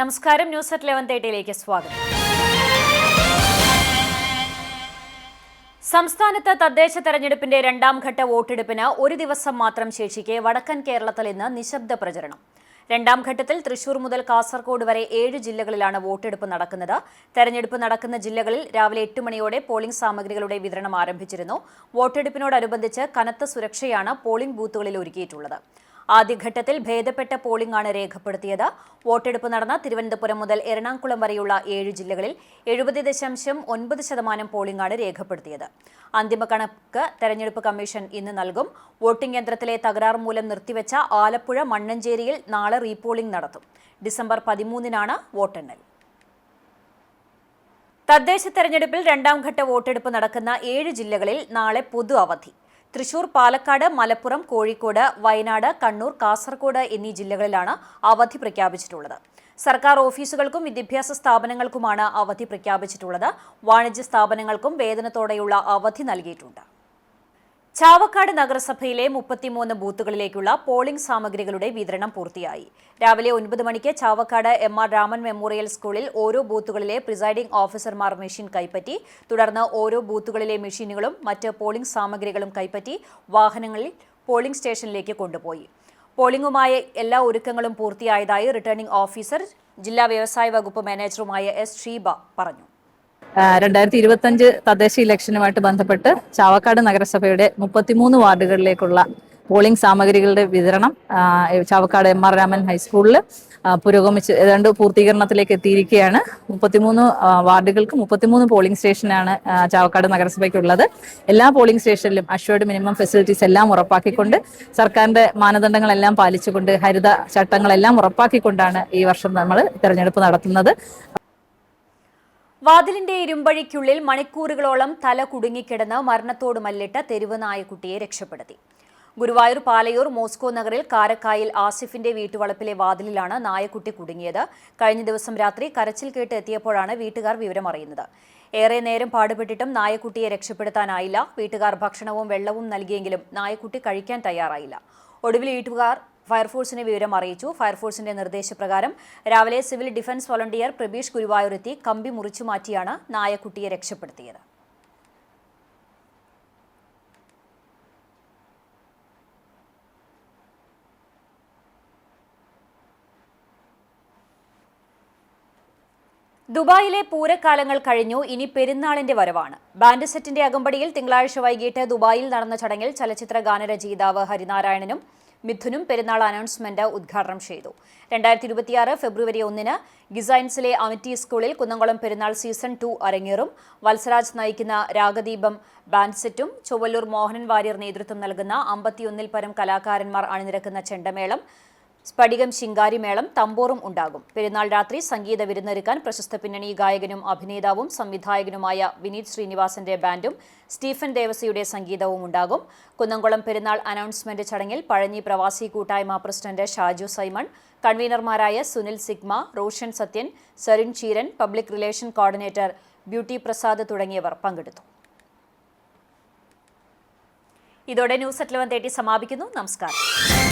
നമസ്കാരം. News at 11:30 സ്വാഗതം. സംസ്ഥാനത്ത് തദ്ദേശ തെരഞ്ഞെടുപ്പിന്റെ രണ്ടാം ഘട്ട വോട്ടെടുപ്പിന് ഒരു ദിവസം മാത്രം ശേഷിക്കെ വടക്കൻ കേരളത്തിൽ ഇന്ന് നിശബ്ദ പ്രചരണം. രണ്ടാം ഘട്ടത്തിൽ തൃശൂർ മുതൽ കാസർഗോഡ് വരെ 7 ജില്ലകളിലാണ് വോട്ടെടുപ്പ് നടക്കുന്നത്. തെരഞ്ഞെടുപ്പ് നടക്കുന്ന ജില്ലകളിൽ രാവിലെ 8 മണിയോടെ പോളിംഗ് സാമഗ്രികളുടെ വിതരണം ആരംഭിച്ചിരുന്നു. വോട്ടെടുപ്പിനോടനുബന്ധിച്ച് കനത്ത സുരക്ഷയാണ് പോളിംഗ് ബൂത്തുകളിൽ ഒരുക്കിയിട്ടുള്ളത്. ആദ്യഘട്ടത്തിൽ ഭേദപ്പെട്ട പോളിംഗ് ആണ് രേഖപ്പെടുത്തിയത്. വോട്ടെടുപ്പ് നടന്ന തിരുവനന്തപുരം മുതൽ എറണാകുളം വരെയുള്ള 7 ജില്ലകളിൽ 70.9% പോളിംഗ് ആണ് രേഖപ്പെടുത്തിയത്. അന്തിമ കണക്ക് തെരഞ്ഞെടുപ്പ് കമ്മീഷൻ ഇന്ന് നൽകും. വോട്ടിംഗ് യന്ത്രത്തിലെ തകരാർ മൂലം നിർത്തിവെച്ച ആലപ്പുഴ മണ്ണഞ്ചേരിയിൽ നാളെ റീപോളിംഗ് നടത്തും. ഡിസംബർ 13-നാണ് വോട്ടെണ്ണൽ. തദ്ദേശ തെരഞ്ഞെടുപ്പിൽ രണ്ടാം ഘട്ട വോട്ടെടുപ്പ് നടക്കുന്ന 7 ജില്ലകളിൽ നാളെ പൊതു അവധി. തൃശൂർ, പാലക്കാട്, മലപ്പുറം, കോഴിക്കോട്, വയനാട്, കണ്ണൂർ, കാസർഗോഡ് എന്നീ ജില്ലകളിലാണ് അവധി പ്രഖ്യാപിച്ചിട്ടുള്ളത്. സർക്കാർ ഓഫീസുകൾക്കും വിദ്യാഭ്യാസ സ്ഥാപനങ്ങൾക്കുമാണ് അവധി പ്രഖ്യാപിച്ചിട്ടുള്ളത്. വാണിജ്യ സ്ഥാപനങ്ങൾക്കും വേതനത്തോടെയുള്ള അവധി നൽകിയിട്ടുണ്ട്. ചാവക്കാട് നഗരസഭയിലെ 33 ബൂത്തുകളിലേക്കുള്ള പോളിംഗ് സാമഗ്രികളുടെ വിതരണം പൂർത്തിയായി. രാവിലെ 9 മണിക്ക് ചാവക്കാട് MR രാമൻ മെമ്മോറിയൽ സ്കൂളിൽ ഓരോ ബൂത്തുകളിലെ പ്രിസൈഡിംഗ് ഓഫീസർമാർ മെഷീൻ കൈപ്പറ്റി. തുടർന്ന് ഓരോ ബൂത്തുകളിലെ മെഷീനുകളും മറ്റ് പോളിംഗ് സാമഗ്രികളും കൈപ്പറ്റി വാഹനങ്ങളിൽ പോളിംഗ് സ്റ്റേഷനിലേക്ക് കൊണ്ടുപോയി. പോളിംഗുമായി എല്ലാ ഒരുക്കങ്ങളും പൂർത്തിയായതായി റിട്ടേണിംഗ് ഓഫീസർ ജില്ലാ വ്യവസായ വകുപ്പ് മാനേജറുമായ S. ഷീബ പറഞ്ഞു. 2025 തദ്ദേശ ഇലക്ഷനുമായിട്ട് ബന്ധപ്പെട്ട് ചാവക്കാട് നഗരസഭയുടെ 33 വാർഡുകളിലേക്കുള്ള പോളിംഗ് സാമഗ്രികളുടെ വിതരണം ചാവക്കാട് MR രാമൻ ഹൈസ്കൂളിൽ പുരോഗമിച്ച് ഏതാണ്ട് പൂർത്തീകരണത്തിലേക്ക് എത്തിയിരിക്കുകയാണ്. 33 വാർഡുകൾക്ക് 33 പോളിംഗ് സ്റ്റേഷനാണ് ചാവക്കാട് നഗരസഭയ്ക്കുള്ളത്. എല്ലാ പോളിംഗ് സ്റ്റേഷനിലും അഷ്വേർഡ് മിനിമം ഫെസിലിറ്റീസ് എല്ലാം ഉറപ്പാക്കിക്കൊണ്ട് സർക്കാരിന്റെ മാനദണ്ഡങ്ങളെല്ലാം പാലിച്ചുകൊണ്ട് ഹരിത ചട്ടങ്ങളെല്ലാം ഉറപ്പാക്കിക്കൊണ്ടാണ് ഈ വർഷം നമ്മൾ തെരഞ്ഞെടുപ്പ് നടത്തുന്നത്. വാതിലിന്റെ ഇരുമ്പഴിക്കുള്ളിൽ മണിക്കൂറുകളോളം തല കുടുങ്ങിക്കിടന്ന് മരണത്തോട് മല്ലിട്ട തെരുവ് നായക്കുട്ടിയെ രക്ഷപ്പെടുത്തി. ഗുരുവായൂർ പാലയൂർ മോസ്കോ നഗറിൽ കാരക്കായിൽ ആസിഫിന്റെ വീട്ടുവളപ്പിലെ വാതിലിലാണ് നായക്കുട്ടി കുടുങ്ങിയത്. കഴിഞ്ഞ ദിവസം രാത്രി കരച്ചിൽ കേട്ട് എത്തിയപ്പോഴാണ് വീട്ടുകാർ വിവരമറിയുന്നത്. ഏറെ നേരം പാടുപെട്ടിട്ടും നായക്കുട്ടിയെ രക്ഷപ്പെടുത്താനായില്ല. വീട്ടുകാർ ഭക്ഷണവും വെള്ളവും നൽകിയെങ്കിലും നായക്കുട്ടി കഴിക്കാൻ തയ്യാറായില്ല. ഒടുവിൽ വീട്ടുകാർ ഫയർഫോഴ്സിനെ വിവരം അറിയിച്ചു. ഫയർഫോഴ്സിന്റെ നിർദ്ദേശപ്രകാരം രാവിലെ civil defence volunteer Prabeesh Guruvayur എത്തി കമ്പി മുറിച്ചു മാറ്റിയാണ് നായക്കുട്ടിയെ രക്ഷപ്പെടുത്തിയത്. ദുബായിലെ പൂരക്കാലങ്ങൾ കഴിഞ്ഞു. ഇനി പെരുന്നാളിന്റെ വരവാണ്. ബാൻഡ് സെറ്റിന്റെ അകമ്പടിയിൽ തിങ്കളാഴ്ച വൈകിട്ട് ദുബായിൽ നടന്ന ചടങ്ങിൽ ചലച്ചിത്ര ഗാനരചയിതാവ് ഹരിനാരായണനും മിഥുനും പെരുന്നാൾ അനൗൺസ്മെന്റ് ഉദ്ഘാടനം ചെയ്തു. 2026 ഫെബ്രുവരി 1-ന് ഗിസൈൻസിലെ അമിറ്റി സ്കൂളിൽ കുന്നംകുളം പെരുന്നാൾ സീസൺ 2 അരങ്ങേറും. വത്സരാജ് നയിക്കുന്ന രാഗദീപം ബാൻഡ് സെറ്റും ചൊവ്വല്ലൂർ മോഹനൻ വാര്യർ നേതൃത്വം നൽകുന്ന 51-ൽ പരം കലാകാരന്മാർ അണിനിരക്കുന്ന ചെണ്ടമേളം, സ്ഫടികം ശിങ്കാരിമേളം, തമ്പോറും ഉണ്ടാകും. പെരുന്നാൾ രാത്രി സംഗീത വിരുന്നൊരുക്കാൻ പ്രശസ്ത പിന്നണി ഗായകനും അഭിനേതാവും സംവിധായകനുമായ വിനീത് ശ്രീനിവാസന്റെ ബാൻഡും സ്റ്റീഫൻ ദേവസിയുടെ സംഗീതവും ഉണ്ടാകും. കുന്നംകുളം പെരുന്നാൾ അനൗൺസ്മെന്റ് ചടങ്ങിൽ പഴഞ്ഞി പ്രവാസി കൂട്ടായ്മ പ്രസിഡന്റ് ഷാജു സൈമൺ, കൺവീനർമാരായ Sunil Sigma, Roshan Sathyan, Sarin Cheeran, public relation coordinator Beauty Prasad തുടങ്ങിയവർ പങ്കെടുത്തു. ഇതോടെ ന്യൂസ് അറ്റ് 11:30 സമാപിക്കുന്നു. നമസ്കാരം.